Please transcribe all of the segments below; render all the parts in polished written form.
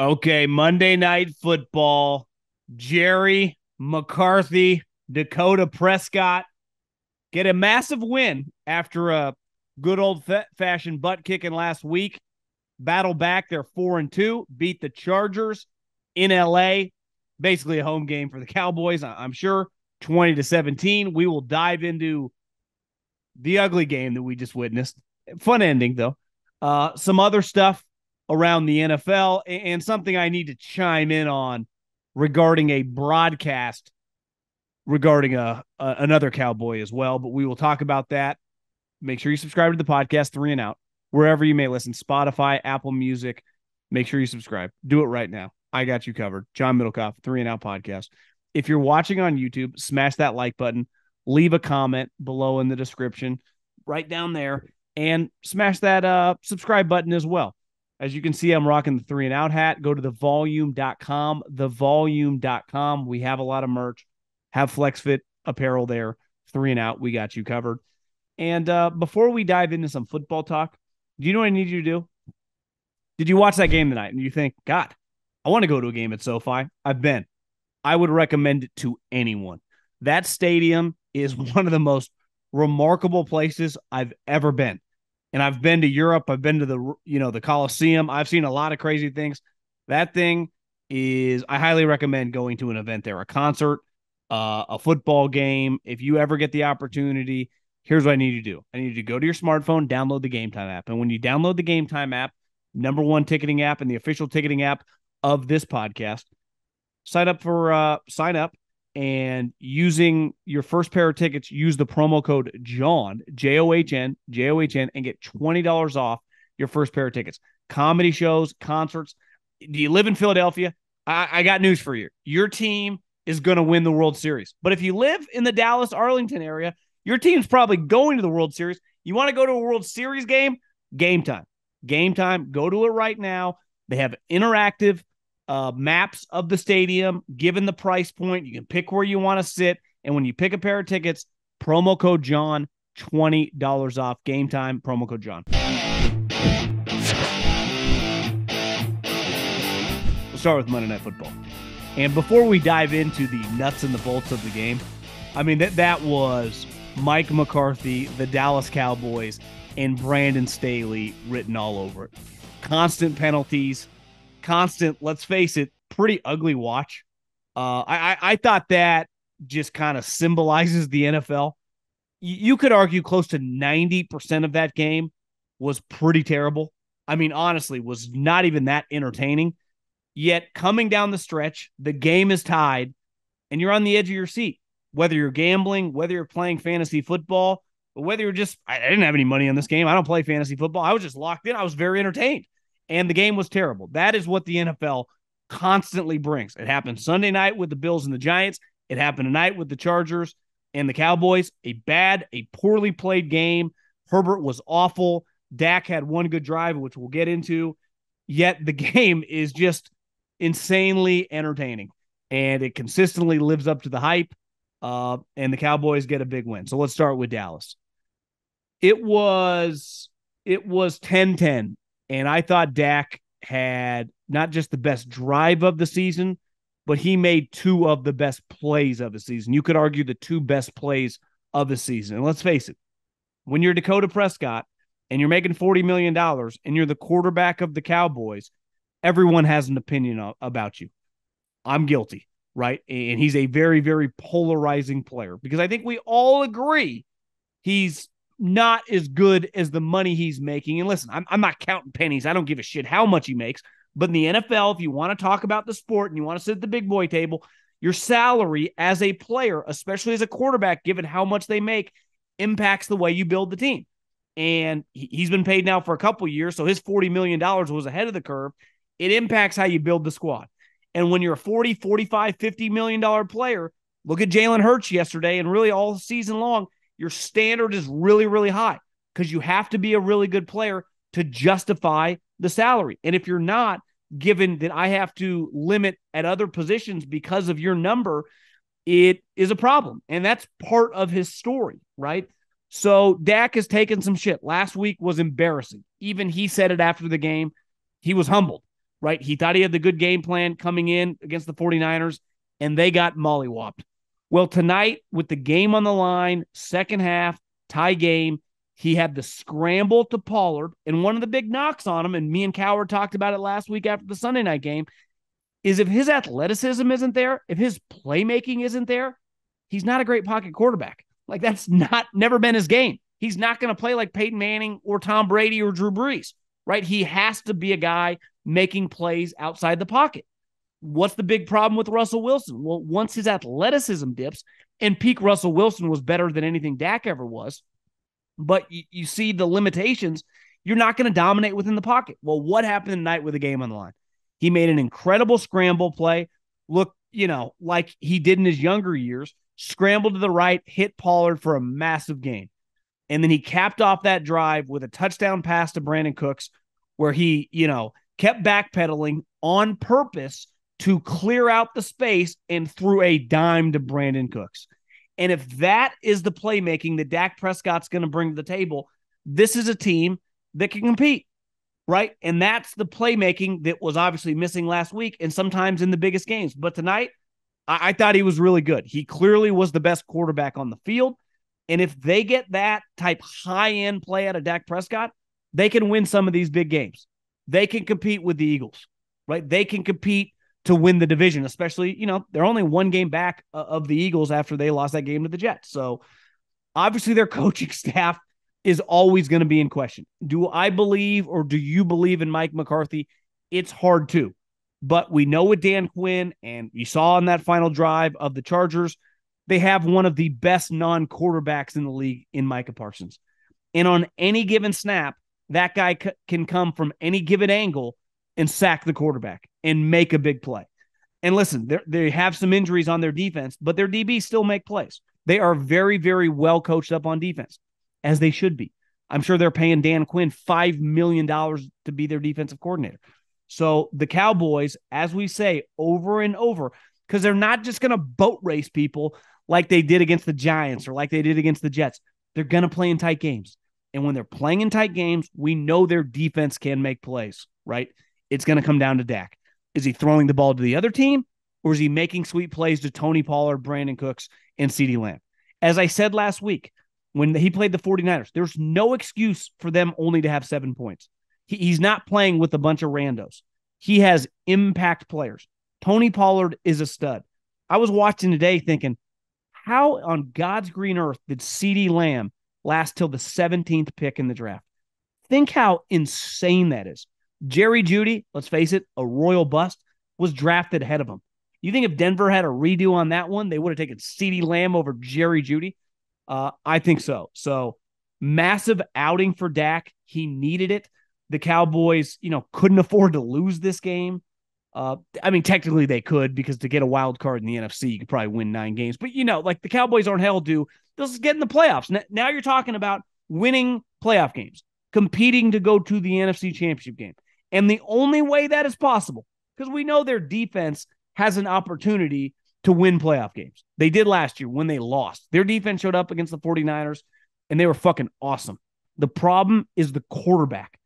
Okay, Monday Night Football. Jerry McCarthy, Dakota Prescott get a massive win after a good old-fashioned butt kicking last week. Battle back, they're 4-2, beat the Chargers in LA. Basically a home game for the Cowboys, I'm sure. 20-17. We will dive into the ugly game that we just witnessed. Fun ending, though. Some other stuff around the NFL and something I need to chime in on regarding a broadcast regarding another Cowboy as well. But we will talk about that. Make sure you subscribe to the podcast, Three and Out, wherever you may listen, Spotify, Apple Music. Make sure you subscribe. Do it right now. I got you covered. John Middlekauff, Three and Out podcast. If you're watching on YouTube, smash that like button. Leave a comment below in the description, right down there, and smash that subscribe button as well. As you can see, I'm rocking the Three and Out hat. Go to thevolume.com, thevolume.com. We have a lot of merch. Have FlexFit apparel there. Three and Out, we got you covered. And before we dive into some football talk, do you know what I need you to do? Did you watch that game tonight and you think, God, I want to go to a game at SoFi? I've been. I would recommend it to anyone. That stadium is one of the most remarkable places I've ever been. And I've been to Europe. I've been to the Coliseum. I've seen a lot of crazy things. That thing is, I highly recommend going to an event there, a concert, a football game. If you ever get the opportunity, here's what I need you to do. I need you to go to your smartphone, download the Gametime app. And when you download the Gametime app, number one ticketing app and the official ticketing app of this podcast, sign up and using your first pair of tickets, use the promo code JOHN, JOHN, and get $20 off your first pair of tickets. Comedy shows, concerts. Do you live in Philadelphia? I got news for you. Your team is going to win the World Series. But if you live in the Dallas, Arlington area, your team's probably going to the World Series. You want to go to a World Series game? Gametime. Gametime. Go to it right now. They have interactive maps of the stadium. Given the price point, you can pick where you want to sit. And when you pick a pair of tickets, promo code John, $20 off. Gametime, promo code John. We'll start with Monday Night Football. And before we dive into the nuts and the bolts of the game, I mean, that was Mike McCarthy, the Dallas Cowboys, and Brandon Staley written all over it. Constant penalties, constant, let's face it, pretty ugly watch. I thought that just kind of symbolizes the NFL. You could argue close to 90% of that game was pretty terrible. I mean, honestly, was not even that entertaining. Yet coming down the stretch, the game is tied, and you're on the edge of your seat. Whether you're gambling, whether you're playing fantasy football, or whether you're just, I didn't have any money on this game. I don't play fantasy football. I was just locked in. I was very entertained. And the game was terrible. That is what the NFL constantly brings. It happened Sunday night with the Bills and the Giants. It happened tonight with the Chargers and the Cowboys. A poorly played game. Herbert was awful. Dak had one good drive, which we'll get into. Yet the game is just insanely entertaining. And it consistently lives up to the hype. And the Cowboys get a big win. So let's start with Dallas. It was 10-10. And I thought Dak had not just the best drive of the season, but he made two of the best plays of the season. You could argue the two best plays of the season. And let's face it, when you're Dakota Prescott and you're making $40 million and you're the quarterback of the Cowboys, everyone has an opinion about you. I'm guilty, right? And he's a very, very polarizing player because I think we all agree he's not as good as the money he's making. And listen, I'm not counting pennies. I don't give a shit how much he makes. But in the NFL, if you want to talk about the sport and you want to sit at the big boy table, your salary as a player, especially as a quarterback, given how much they make, impacts the way you build the team. And he's been paid now for a couple of years, so his $40 million was ahead of the curve. It impacts how you build the squad. And when you're a 40, 45, $50 million player, look at Jalen Hurts yesterday and really all season long, your standard is really, really high because you have to be a really good player to justify the salary. And if you're not, given that I have to limit at other positions because of your number, it is a problem. And that's part of his story, right? So Dak has taken some shit. Last week was embarrassing. Even he said it after the game. He was humbled. right? He thought he had the good game plan coming in against the 49ers, and they got mollywopped. Well, tonight, with the game on the line, second half, tie game, he had the scramble to Pollard, and one of the big knocks on him, and me and Coward talked about it last week after the Sunday night game, is if his athleticism isn't there, if his playmaking isn't there, he's not a great pocket quarterback. Like, that's never been his game. He's not going to play like Peyton Manning or Tom Brady or Drew Brees, right? He has to be a guy making plays outside the pocket. What's the big problem with Russell Wilson? Well, once his athleticism dips, and peak Russell Wilson was better than anything Dak ever was, but you see the limitations, you're not going to dominate within the pocket. Well, what happened tonight with the game on the line? He made an incredible scramble play. Look, like he did in his younger years, scrambled to the right, hit Pollard for a massive gain. And then he capped off that drive with a touchdown pass to Brandon Cooks, where he, kept backpedaling on purpose to clear out the space and threw a dime to Brandon Cooks. And if that is the playmaking that Dak Prescott's going to bring to the table, this is a team that can compete, right? And that's the playmaking that was obviously missing last week and sometimes in the biggest games. But tonight, I thought he was really good. He clearly was the best quarterback on the field. And if they get that type high-end play out of Dak Prescott, they can win some of these big games. They can compete with the Eagles, right? They can compete to win the division, especially, they're only one game back of the Eagles after they lost that game to the Jets. So obviously their coaching staff is always going to be in question. Do I believe, or do you believe in Mike McCarthy? It's hard to, but we know with Dan Quinn, and you saw on that final drive of the Chargers, they have one of the best non-quarterbacks in the league in Micah Parsons. And on any given snap, that guy can come from any given angle and sack the quarterback and make a big play. And listen, they have some injuries on their defense, but their DBs still make plays. They are very, very well coached up on defense, as they should be. I'm sure they're paying Dan Quinn $5 million to be their defensive coordinator. So the Cowboys, as we say over and over, because they're not just going to boat race people like they did against the Giants or like they did against the Jets. They're going to play in tight games. And when they're playing in tight games, we know their defense can make plays, right? It's going to come down to Dak. Is he throwing the ball to the other team, or is he making sweet plays to Tony Pollard, Brandon Cooks, and CeeDee Lamb? As I said last week, when he played the 49ers, there's no excuse for them only to have 7 points. He's not playing with a bunch of randos. He has impact players. Tony Pollard is a stud. I was watching today thinking, how on God's green earth did CeeDee Lamb last till the 17th pick in the draft? Think how insane that is. Jerry Jeudy, let's face it, a royal bust, was drafted ahead of him. You think if Denver had a redo on that one, they would have taken CeeDee Lamb over Jerry Jeudy? I think so. So massive outing for Dak. He needed it. The Cowboys, couldn't afford to lose this game. Technically they could, because to get a wild card in the NFC, you could probably win 9 games. But, the Cowboys aren't held to. They'll just get in the playoffs. Now you're talking about winning playoff games, competing to go to the NFC Championship game. And the only way that is possible, because we know their defense has an opportunity to win playoff games. They did last year when they lost. Their defense showed up against the 49ers, and they were fucking awesome. The problem is the quarterback.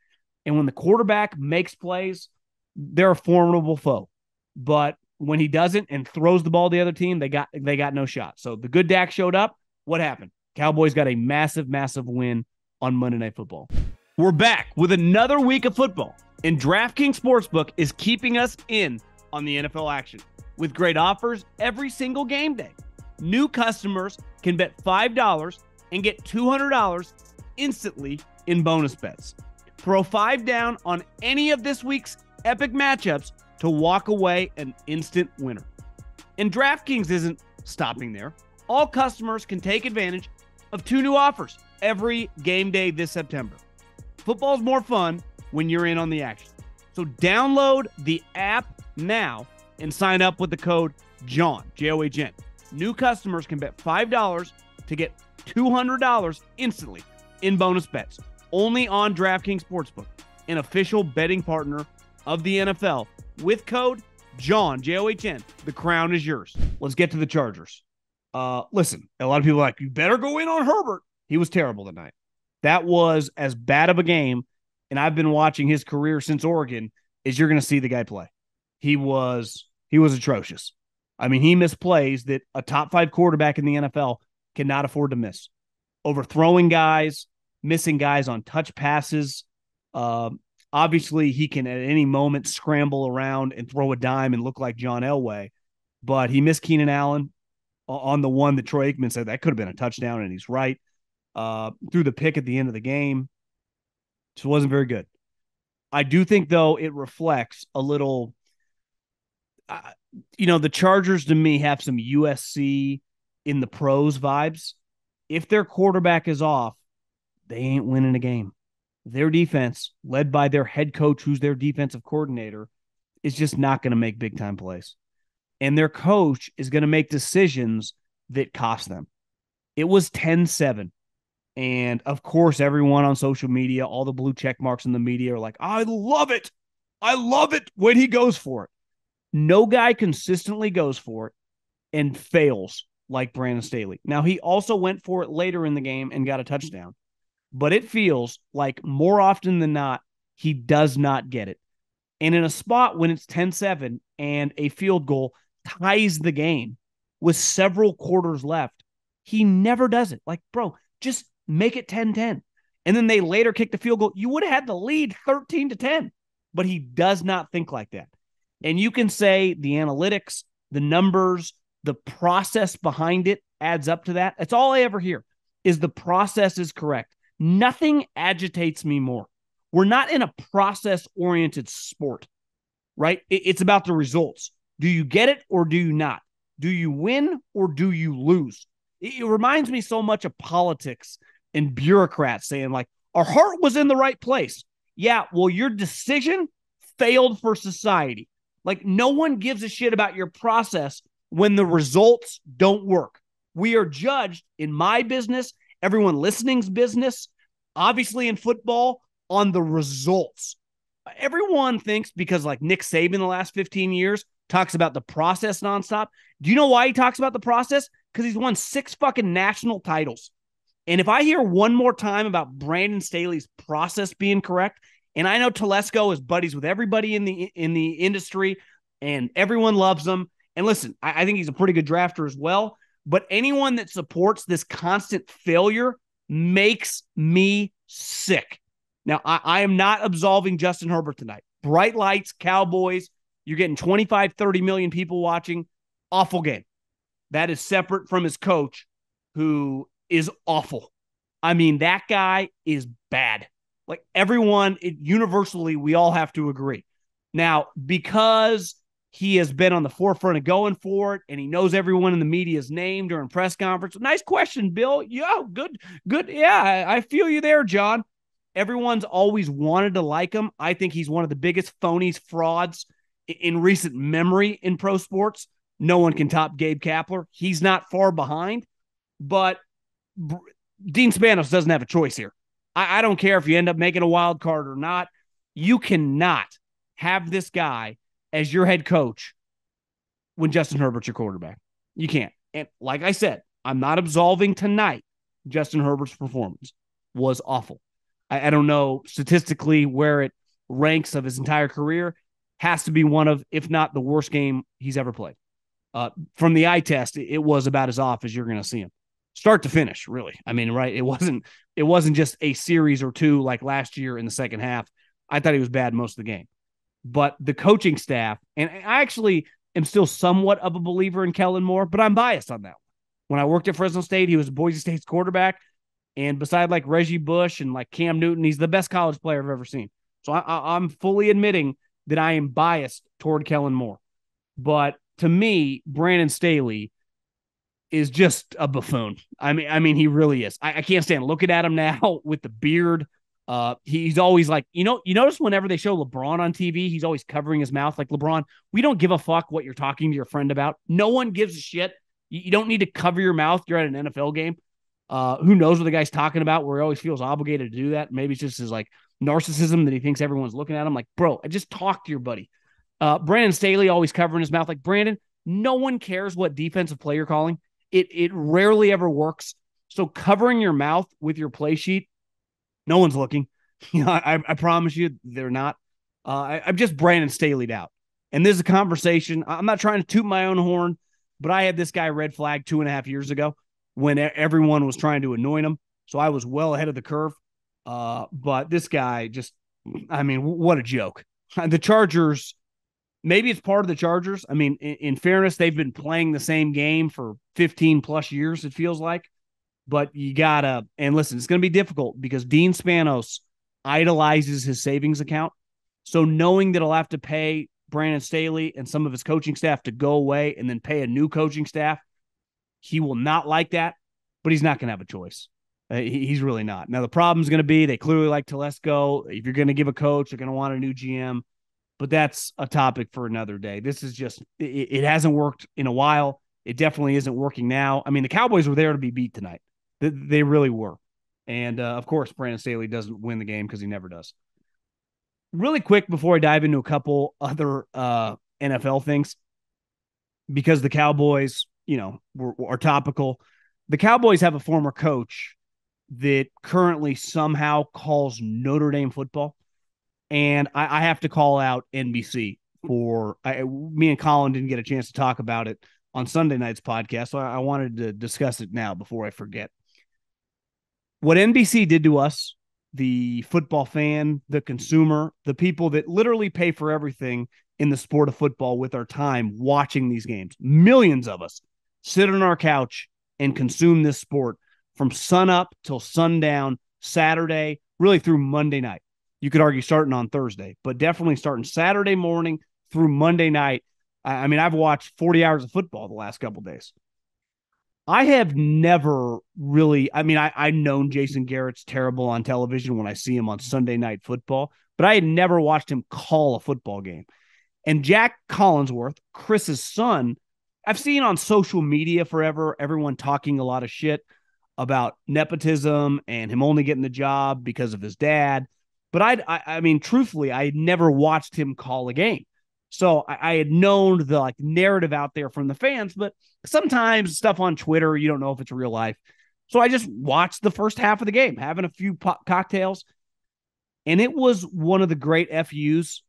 And when the quarterback makes plays, they're a formidable foe. But when he doesn't and throws the ball to the other team, they got no shot. So the good Dak showed up. What happened? Cowboys got a massive, massive win on Monday Night Football. We're back with another week of football, and DraftKings Sportsbook is keeping us in on the NFL action with great offers every single game day. New customers can bet $5 and get $200 instantly in bonus bets. Throw 5 down on any of this week's epic matchups to walk away an instant winner. And DraftKings isn't stopping there. All customers can take advantage of 2 new offers every game day this September. Football's more fun when you're in on the action. So download the app now and sign up with the code JOHN, J-O-H-N. New customers can bet $5 to get $200 instantly in bonus bets. Only on DraftKings Sportsbook, an official betting partner of the NFL. With code JOHN, J-O-H-N. The crown is yours. Let's get to the Chargers. Listen, a lot of people are like, you better go in on Herbert. He was terrible tonight. That was as bad of a game, and I've been watching his career since Oregon, is you're going to see the guy play. He was atrocious. I mean, he missed plays that a top 5 quarterback in the NFL cannot afford to miss. Overthrowing guys, missing guys on touch passes. Obviously, he can at any moment scramble around and throw a dime and look like John Elway. But he missed Keenan Allen on the one that Troy Aikman said that could have been a touchdown, and he's right. Threw the pick at the end of the game. Just wasn't very good. I do think, though, it reflects a little the Chargers to me have some USC in the pros vibes. If their quarterback is off, they ain't winning a game. Their defense, led by their head coach, who's their defensive coordinator, is just not going to make big time plays. And their coach is going to make decisions that cost them. It was 10-7. And of course, everyone on social media, all the blue check marks in the media are like, I love it. I love it when he goes for it. No guy consistently goes for it and fails like Brandon Staley. Now, he also went for it later in the game and got a touchdown. But it feels like more often than not, he does not get it. And in a spot when it's 10-7 and a field goal ties the game with several quarters left, he never does it. Like, bro, just make it 10-10. And then they later kick the field goal. You would have had the lead 13-10. But he does not think like that. And you can say the analytics, the numbers, the process behind it adds up to that. That's all I ever hear is the process is correct. Nothing agitates me more. We're not in a process-oriented sport, right? It's about the results. Do you get it or do you not? Do you win or do you lose? It reminds me so much of politics and bureaucrats saying, like, our heart was in the right place. Yeah, well, your decision failed for society. Like, no one gives a shit about your process when the results don't work. We are judged in my business, everyone listening's business, obviously in football, on the results. Everyone thinks because like Nick Saban the last 15 years talks about the process nonstop. Do you know why he talks about the process? Because he's won 6 fucking national titles. And if I hear one more time about Brandon Staley's process being correct, and I know Telesco is buddies with everybody in the industry, and everyone loves him. And listen, I think he's a pretty good drafter as well. But anyone that supports this constant failure makes me sick. Now, I am not absolving Justin Herbert tonight. Bright lights, Cowboys. You're getting 25, 30 million people watching. Awful game. That is separate from his coach, who is awful. I mean, that guy is bad. Like everyone, universally, we all have to agree. Now, because he has been on the forefront of going for it, and he knows everyone in the media's name during press conference. Nice question, Bill. Yeah, good. Yeah, I feel you there, John. Everyone's always wanted to like him. I think he's one of the biggest phonies, frauds in recent memory in pro sports. No one can top Gabe Kapler. He's not far behind, but Dean Spanos doesn't have a choice here. I don't care if you end up making a wild card or not. You cannot have this guy as your head coach when Justin Herbert's your quarterback. You can't. And like I said, I'm not absolving tonight. Justin Herbert's performance was awful. I don't know statistically where it ranks of his entire career. Has to be one of, if not the worst game he's ever played. From the eye test, it was about as off as you're going to see him. Start to finish, really. I mean, right? It wasn't just a series or two like last year in the second half. I thought he was bad most of the game. But the coaching staff, and I actually am still somewhat of a believer in Kellen Moore, but I'm biased on that. When I worked at Fresno State, he was Boise State's quarterback. And beside like Reggie Bush and like Cam Newton, he's the best college player I've ever seen. So I'm fully admitting that I am biased toward Kellen Moore. But to me, Brandon Staley is just a buffoon. I mean, he really is. I can't stand looking at him now with the beard. He's always like, you notice whenever they show LeBron on TV, he's always covering his mouth. Like, LeBron, we don't give a fuck what you're talking to your friend about. No one gives a shit. You don't need to cover your mouth. You're at an NFL game. Who knows what the guy's talking about, where he always feels obligated to do that. Maybe it's just his like narcissism that he thinks everyone's looking at him. Like, bro, I just talked to your buddy. Brandon Staley always covering his mouth. Like, Brandon, no one cares what defensive play you're calling. It rarely ever works. So covering your mouth with your play sheet, no one's looking. I promise you they're not. I'm just Brandon Staley'd out. And this is a conversation. I'm not trying to toot my own horn, but I had this guy red flag 2.5 years ago when everyone was trying to anoint him. So I was well ahead of the curve. But this guy just, I mean, what a joke. The Chargers, maybe it's part of the Chargers. I mean, in fairness, they've been playing the same game for 15 plus years, it feels like. But you gotta, and listen, it's going to be difficult because Dean Spanos idolizes his savings account. So knowing that he'll have to pay Brandon Staley and some of his coaching staff to go away and then pay a new coaching staff, he will not like that, but he's not going to have a choice. He's really not. Now, the problem is going to be they clearly like Telesco. If you're going to give a coach, they're going to want a new GM, but that's a topic for another day. This is just, it hasn't worked in a while. It definitely isn't working now. I mean, the Cowboys were there to be beat tonight. They really were. And, of course, Brandon Staley doesn't win the game because he never does. Really quick before I dive into a couple other NFL things, because the Cowboys, are topical. The Cowboys have a former coach that currently somehow calls Notre Dame football. And I have to call out NBC for me and Colin didn't get a chance to talk about it on Sunday night's podcast. So I wanted to discuss it now before I forget. What NBC did to us, the football fan, the consumer, the people that literally pay for everything in the sport of football with our time watching these games. Millions of us sit on our couch and consume this sport from sun up till sundown, Saturday, really through Monday night. You could argue starting on Thursday, but definitely starting Saturday morning through Monday night. I mean, I've watched 40 hours of football the last couple of days. I have never really, I've known Jason Garrett's terrible on television when I see him on Sunday Night Football, but I had never watched him call a football game. And Jack Collinsworth, Chris's son, I've seen on social media forever, everyone talking a lot of shit about nepotism and him only getting the job because of his dad. But I mean, truthfully, I had never watched him call a game. So I had known the narrative out there from the fans, but sometimes stuff on Twitter, you don't know if it's real life. So I just watched the first half of the game, having a few cocktails. And it was one of the great FUs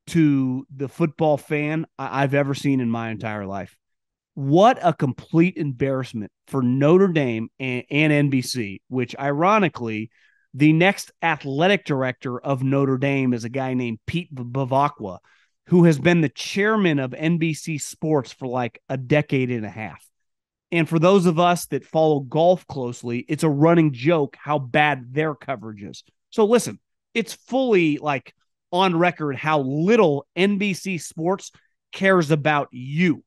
to the football fan I've ever seen in my entire life. What a complete embarrassment for Notre Dame and NBC, which ironically, the next athletic director of Notre Dame is a guy named Pete Bavacqua, who has been the chairman of NBC Sports for a decade and a half. And for those of us that follow golf closely, it's a running joke how bad their coverage is. So listen, it's fully on record how little NBC Sports cares about you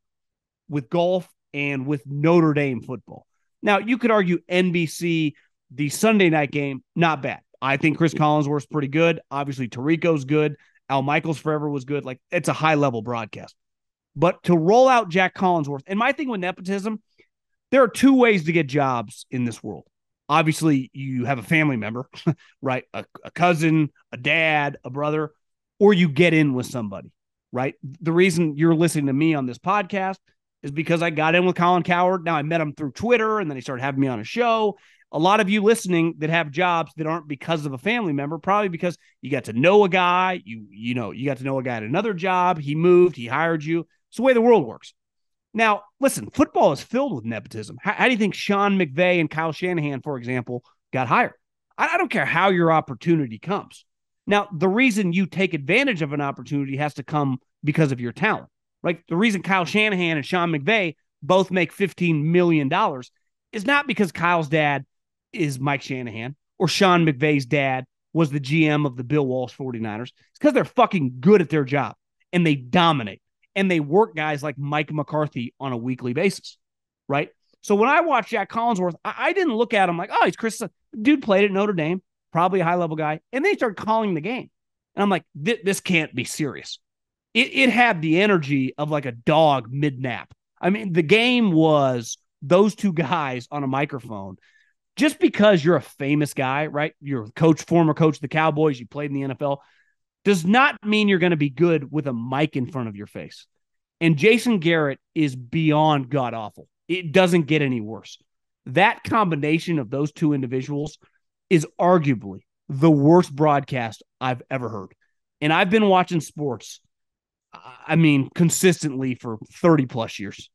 with golf and with Notre Dame football. Now, you could argue NBC, the Sunday night game, not bad. I think Chris Collinsworth's pretty good. Obviously, Tirico's good. Al Michaels forever was good. It's a high-level broadcast. But to roll out Jack Collinsworth, and my thing with nepotism, there are two ways to get jobs in this world. Obviously, you have a family member, right? A cousin, a dad, a brother, or you get in with somebody, right? The reason you're listening to me on this podcast is because I got in with Colin Cowherd. Now, I met him through Twitter, and then he started having me on a show. A lot of you listening that have jobs that aren't because of a family member, probably because you got to know a guy, you got to know a guy at another job, he moved, he hired you. It's the way the world works. Now, listen, football is filled with nepotism. How do you think Sean McVay and Kyle Shanahan, for example, got hired? I don't care how your opportunity comes. Now, the reason you take advantage of an opportunity has to come because of your talent, right? The reason Kyle Shanahan and Sean McVay both make $15 million is not because Kyle's dad is Mike Shanahan or Sean McVay's dad was the GM of the Bill Walsh 49ers. It's because they're fucking good at their job and they dominate and they work guys like Mike McCarthy on a weekly basis, right? So when I watched Jack Collinsworth, I didn't look at him like, oh, he's Chris. Dude played at Notre Dame, probably a high-level guy. And they started calling the game. And I'm like, this can't be serious. It had the energy of a dog mid-nap. I mean, the game was those two guys on a microphone. Just because you're a famous guy, right? You're a coach, former coach of the Cowboys, you played in the NFL, does not mean you're going to be good with a mic in front of your face. And Jason Garrett is beyond god-awful. It doesn't get any worse. That combination of those two individuals is arguably the worst broadcast I've ever heard. And I've been watching sports, I mean, consistently for 30 plus years.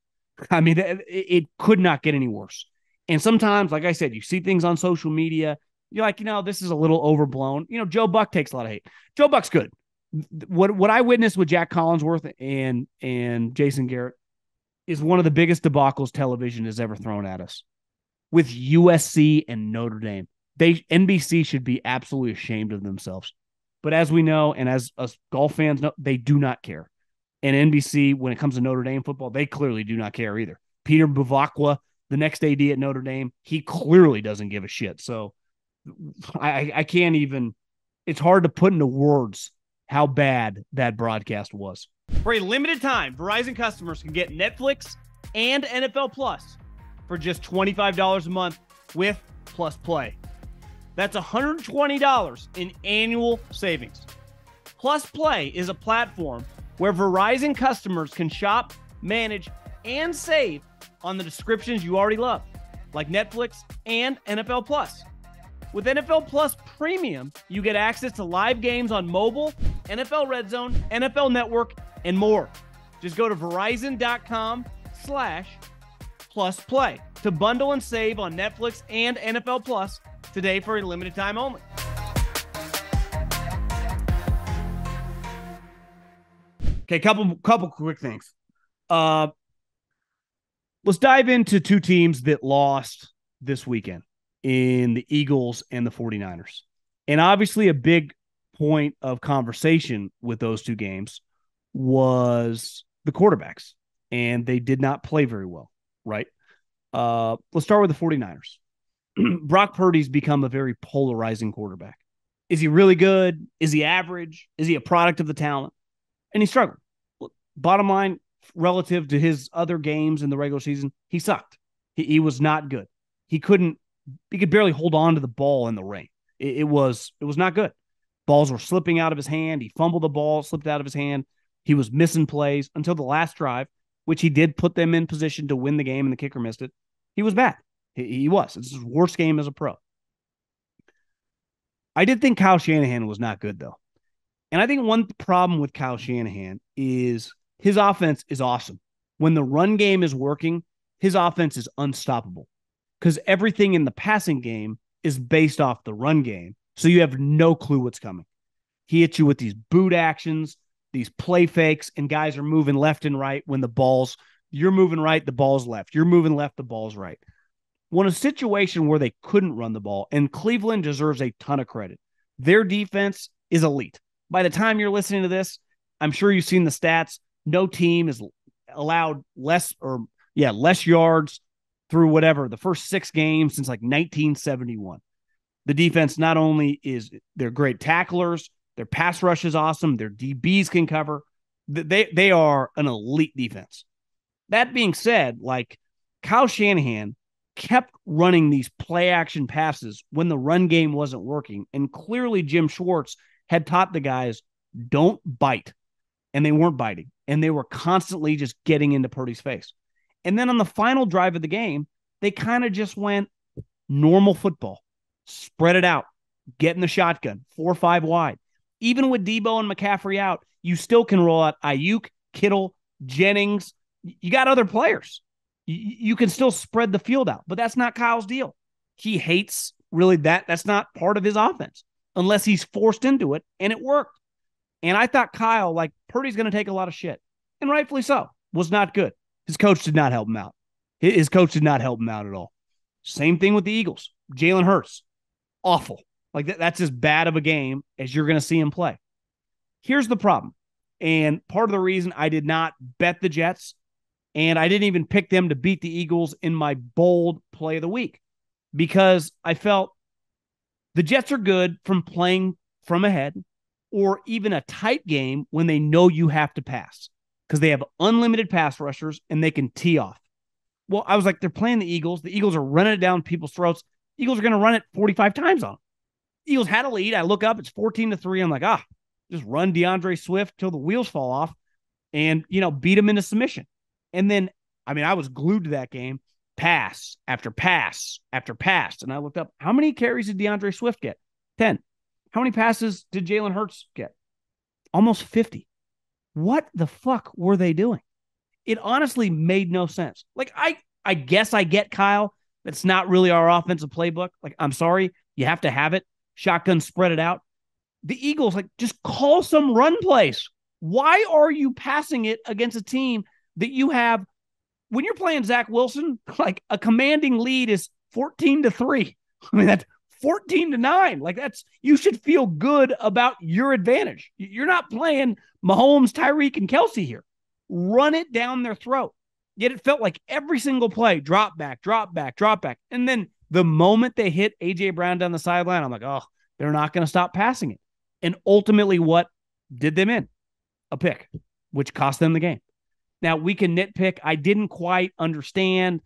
I mean, it could not get any worse. And sometimes, like I said, you see things on social media. You're like, this is a little overblown. Joe Buck takes a lot of hate. Joe Buck's good. What I witnessed with Jack Collinsworth and Jason Garrett is one of the biggest debacles television has ever thrown at us. With USC and Notre Dame, NBC should be absolutely ashamed of themselves. But as we know, and as us golf fans know, they do not care. And NBC, when it comes to Notre Dame football, they clearly do not care either. Peter Bavacqua, the next AD at Notre Dame, he clearly doesn't give a shit. So I can't even, it's hard to put into words how bad that broadcast was. For a limited time, Verizon customers can get Netflix and NFL Plus for just $25 a month with Plus Play. That's $120 in annual savings. Plus Play is a platform where Verizon customers can shop, manage, and save on the subscriptions you already love, like Netflix and NFL Plus. With NFL Plus Premium, you get access to live games on mobile, NFL Red Zone, NFL Network, and more. Just go to Verizon.com/plusplay to bundle and save on Netflix and NFL Plus today for a limited time only. Okay, couple quick things. Let's dive into two teams that lost this weekend in the Eagles and the 49ers. And obviously a big point of conversation with those two games was the quarterbacks, and they did not play very well, right? Let's start with the 49ers. Brock Purdy's become a very polarizing quarterback. Is he really good? Is he average? Is he a product of the talent? And he struggled. Bottom line, relative to his other games in the regular season, he sucked. He was not good. He could barely hold on to the ball in the rain. It was not good. Balls were slipping out of his hand. He fumbled the ball, slipped out of his hand. He was missing plays until the last drive, which he did put them in position to win the game, and the kicker missed it. He was bad. He was. It's his worst game as a pro. I did think Kyle Shanahan was not good, though. And I think one problem with Kyle Shanahan is his offense is awesome. When the run game is working, his offense is unstoppable because everything in the passing game is based off the run game. So you have no clue what's coming. He hits you with these boot actions, these play fakes, and guys are moving left and right when you're moving right, the ball's left. You're moving left, the ball's right. When a situation where they couldn't run the ball, and Cleveland deserves a ton of credit. Their defense is elite. By the time you're listening to this, I'm sure you've seen the stats. No team is allowed less yards through the first 6 games since like 1971. The defense not only they're great tacklers, their pass rush is awesome, their DBs can cover. They are an elite defense. That being said, like Kyle Shanahan kept running these play action passes when the run game wasn't working. And clearly Jim Schwartz had taught the guys, don't bite. And they weren't biting. And they were constantly just getting into Purdy's face. And then on the final drive of the game, they kind of just went normal football. Spread it out. Get in the shotgun. 4 or 5 wide. Even with Debo and McCaffrey out, you still can roll out Ayuk, Kittle, Jennings. You got other players. You can still spread the field out. But that's not Kyle's deal. He hates really that. That's not part of his offense unless he's forced into it, and it worked. And I thought Kyle, like, Purdy's going to take a lot of shit, and rightfully so, was not good. His coach did not help him out. His coach did not help him out at all. Same thing with the Eagles. Jalen Hurts, awful. Like, that's as bad of a game as you're going to see him play. Here's the problem, and part of the reason I did not bet the Jets, and I didn't even pick them to beat the Eagles in my bold play of the week, because I felt the Jets are good from playing from ahead or even a tight game when they know you have to pass because they have unlimited pass rushers and they can tee off. Well, I was like, they're playing the Eagles. The Eagles are running it down people's throats. Eagles are going to run it 45 times on them. Eagles had a lead. I look up, it's 14-3. I'm like, just run DeAndre Swift till the wheels fall off and, beat him into submission. And then, I was glued to that game. Pass after pass after pass. And I looked up, how many carries did DeAndre Swift get? 10. How many passes did Jalen Hurts get? almost 50. What the fuck were they doing? It honestly made no sense. Like, I guess I get Kyle. That's not really our offensive playbook. Like, I'm sorry. You have to have it. Shotgun, spread it out. The Eagles, like, just call some run plays. Why are you passing it against a team that you have when you're playing Zach Wilson? Like, a commanding lead is 14-3. I mean, that's 14-9. Like, you should feel good about your advantage. You're not playing Mahomes, Tyreek, and Kelsey here. Run it down their throat. Yet it felt like every single play, drop back, drop back, drop back. And then the moment they hit A.J. Brown down the sideline, I'm like, oh, they're not going to stop passing it. And ultimately, what did them in? A pick, which cost them the game. Now, we can nitpick. I didn't quite understand.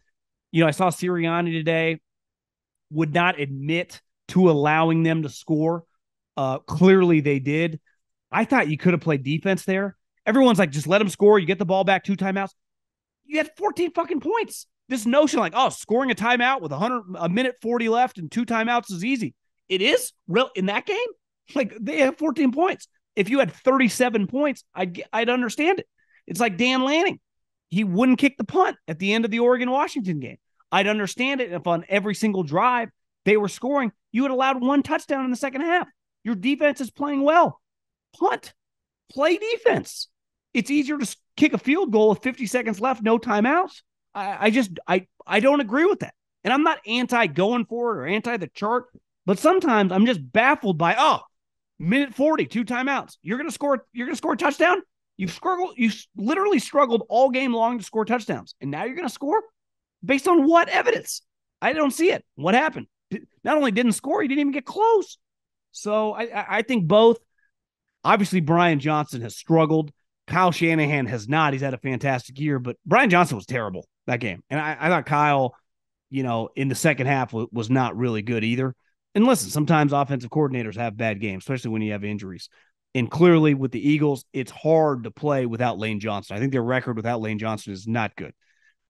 I saw Sirianni today would not admit to allowing them to score. Clearly, they did. I thought you could have played defense there. Everyone's like, just let them score. You get the ball back, 2 timeouts. You had 14 fucking points. This notion like, oh, scoring a timeout with a minute 40 left and 2 timeouts is easy. It is real in that game. Like, they have 14 points. If you had 37 points, I'd understand it. It's like Dan Lanning. He wouldn't kick the punt at the end of the Oregon-Washington game. I'd understand it if on every single drive they were scoring, you had allowed 1 touchdown in the second half. Your defense is playing well. Punt. Play defense. It's easier to kick a field goal with 50 seconds left, no timeouts. I don't agree with that. And I'm not anti going for it or anti the chart, but sometimes I'm just baffled by, minute 40, 2 timeouts. You're going to score a touchdown? You literally struggled all game long to score touchdowns. And now you're going to score? Based on what evidence? I don't see it. What happened? Not only didn't score, he didn't even get close. So I think both. Obviously, Brian Johnson has struggled. Kyle Shanahan has not. He's had a fantastic year, but Brian Johnson was terrible that game. And I thought Kyle, in the second half was not really good either. And listen, sometimes offensive coordinators have bad games, especially when you have injuries. And clearly with the Eagles, it's hard to play without Lane Johnson. I think their record without Lane Johnson is not good.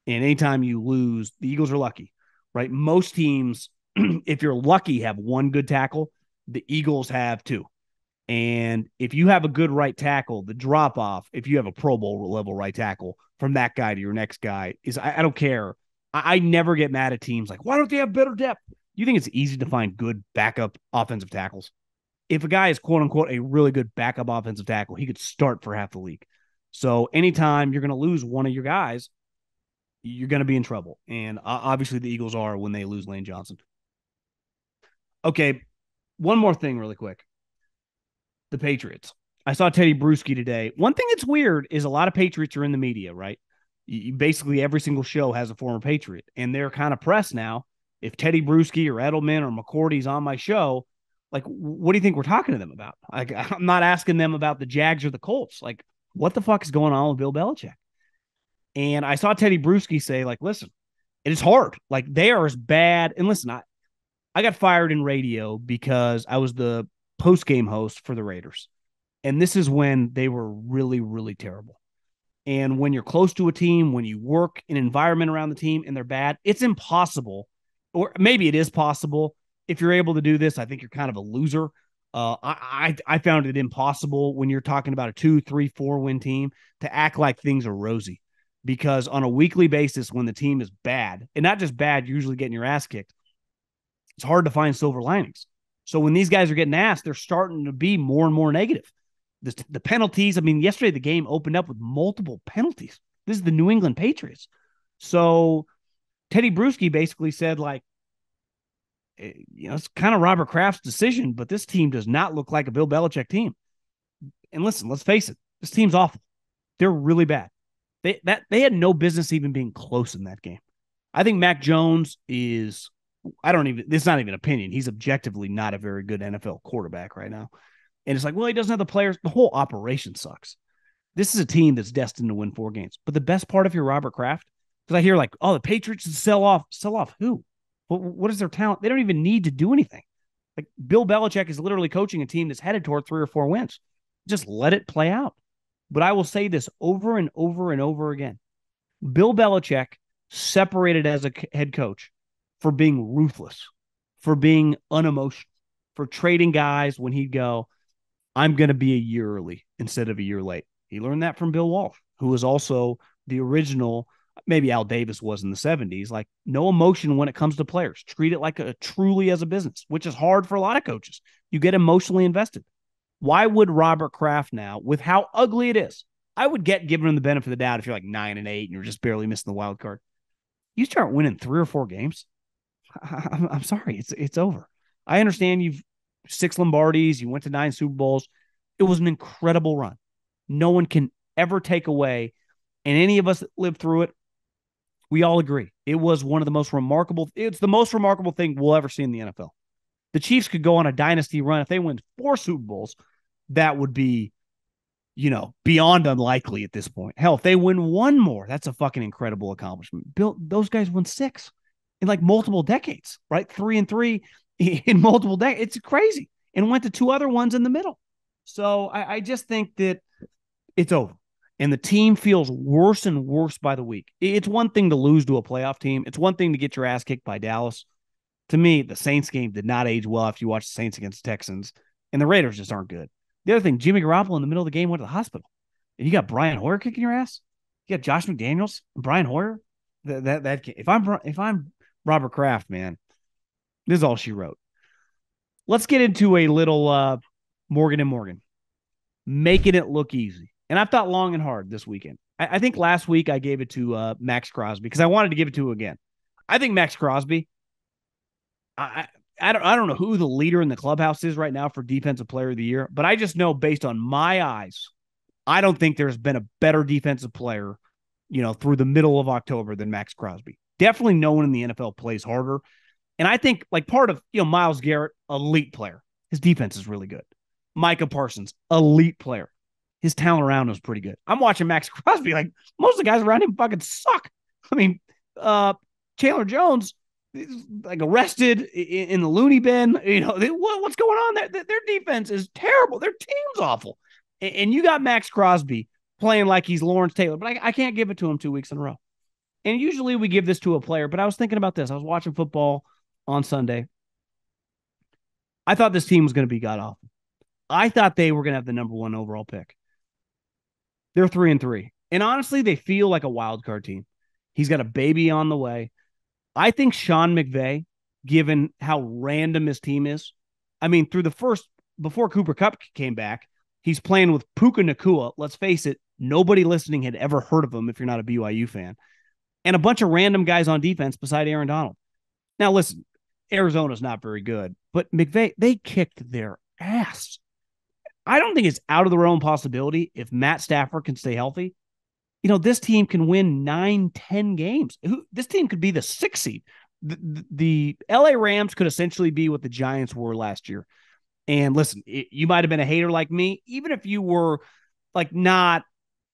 And anytime you lose, the Eagles are lucky, right? Most teams, if you're lucky, have 1 good tackle. The Eagles have 2. And if you have a good right tackle, the drop off, if you have a Pro Bowl level right tackle from that guy to your next guy is, I don't care. I never get mad at teams like, why don't they have better depth? You think it's easy to find good backup offensive tackles? If a guy is quote unquote a really good backup offensive tackle, he could start for half the league. So anytime you're going to lose one of your guys, you're going to be in trouble. And obviously the Eagles are when they lose Lane Johnson. Okay. One more thing really quick. The Patriots. I saw Teddy Bruschi today. One thing that's weird is a lot of Patriots are in the media, right? Basically, every single show has a former Patriot, and they're kind of pressed now. If Teddy Bruschi or Edelman or McCourty's on my show, like, what do you think we're talking to them about? Like, I'm not asking them about the Jags or the Colts. Like, what the fuck is going on with Bill Belichick? And I saw Teddy Bruschi say, like, listen, it is hard. Like, they are as bad. And listen, I got fired in radio because I was the post-game host for the Raiders. And this is when they were really, really terrible. And when you're close to a team, when you work in an environment around the team and they're bad, it's impossible, or maybe it is possible. If you're able to do this, I think you're kind of a loser. I found it impossible when you're talking about a 2, 3, 4 win team to act like things are rosy, because on a weekly basis, when the team is bad, and not just bad, you're usually getting your ass kicked, it's hard to find silver linings. So when these guys are getting asked, they're starting to be more and more negative. The penalties, I mean, yesterday the game opened up with multiple penalties. This is the New England Patriots. So Teddy Bruschi basically said, like, it's kind of Robert Kraft's decision, but this team does not look like a Bill Belichick team. And listen, let's face it, this team's awful. They're really bad. They had no business even being close in that game. I think Mac Jones is, it's not even opinion. He's objectively not a very good NFL quarterback right now. And it's like, well, he doesn't have the players. The whole operation sucks. This is a team that's destined to win 4 games. But the best part, if you're Robert Kraft, because I hear like, oh, the Patriots sell off who? What is their talent? They don't even need to do anything. Like, Bill Belichick is literally coaching a team that's headed toward 3 or 4 wins. Just let it play out. But I will say this over and over and over again. Bill Belichick separated as a head coach for being ruthless, for being unemotional, for trading guys when he'd go, I'm going to be a year early. instead of a year late. He learned that from Bill Walsh, who was also the original, maybe Al Davis was in the 70s, like no emotion when it comes to players. Treat it like truly as a business, which is hard for a lot of coaches. You get emotionally invested. Why would Robert Kraft now, with how ugly it is, I would get given him the benefit of the doubt if you're like 9-8 and you're just barely missing the wild card. You start winning 3 or 4 games, I'm sorry, it's over. I understand you've 6 Lombardis, you went to 9 Super Bowls. It was an incredible run. No one can ever take away, and any of us that lived through it, we all agree. It was one of the most remarkable, it's the most remarkable thing we'll ever see in the NFL. The Chiefs could go on a dynasty run. If they win 4 Super Bowls, that would be, beyond unlikely at this point. Hell, if they win 1 more, that's a fucking incredible accomplishment. Those guys won 6 in like multiple decades, right? 3-3 in multiple decades. It's crazy. And went to 2 other ones in the middle. So I just think that it's over. And the team feels worse and worse by the week. It's one thing to lose to a playoff team. It's one thing to get your ass kicked by Dallas. To me, the Saints game did not age well after you watch the Saints against the Texans. And the Raiders just aren't good. The other thing, Jimmy Garoppolo in the middle of the game went to the hospital. And you got Brian Hoyer kicking your ass. You got Josh McDaniels and Brian Hoyer. If I'm Robert Kraft, man, this is all she wrote. Let's get into a little Morgan and Morgan, making it look easy. And I've thought long and hard this weekend. I think last week I gave it to Max Crosby because I wanted to give it to him again. I think Max Crosby, I don't know who the leader in the clubhouse is right now for Defensive Player of the Year, but I just know based on my eyes, I don't think there's been a better defensive player, through the middle of October than Max Crosby. Definitely no one in the NFL plays harder. And I think like part of, Myles Garrett, elite player. His defense is really good. Micah Parsons, elite player. His talent around him is pretty good. I'm watching Max Crosby. Like most of the guys around him fucking suck. I mean, Chandler Jones, like arrested in the loony bin. What's going on there? Their defense is terrible. Their team's awful. And you got Max Crosby playing like he's Lawrence Taylor, but I can't give it to him 2 weeks in a row. And usually we give this to a player, but I was thinking about this. I was watching football on Sunday. I thought this team was going to be god-awful. I thought they were going to have the number 1 overall pick. They're 3-3. And honestly, they feel like a wild card team. He's got a baby on the way. I think Sean McVay, given how random his team is, I mean, before Cooper Kupp came back, he's playing with Puka Nacua. Let's face it, nobody listening had ever heard of him if you're not a BYU fan. And a bunch of random guys on defense beside Aaron Donald. Now, listen, Arizona's not very good, but McVay, they kicked their ass. I don't think it's out of the realm possibility if Matt Stafford can stay healthy. This team can win 9-10 games. This team could be the 6th seed. The LA Rams could essentially be what the Giants were last year. And listen, you might have been a hater like me, even if you were like not,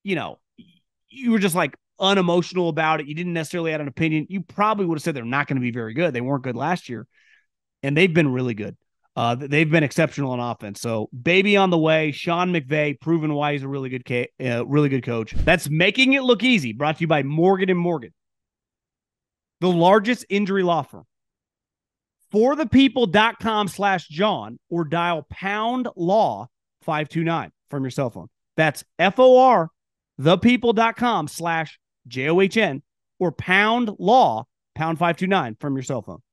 you were just like unemotional about it. You didn't necessarily have an opinion. You probably would have said they're not going to be very good. They weren't good last year, and they've been really good. They've been exceptional on offense. So baby on the way, Sean McVay, proven why he's a really good coach. That's Making It Look Easy, brought to you by Morgan and Morgan, the largest injury law firm. forthepeople.com/John or dial pound law 529 from your cell phone. That's FOR thepeople.com/JOHN or pound law pound 529 from your cell phone.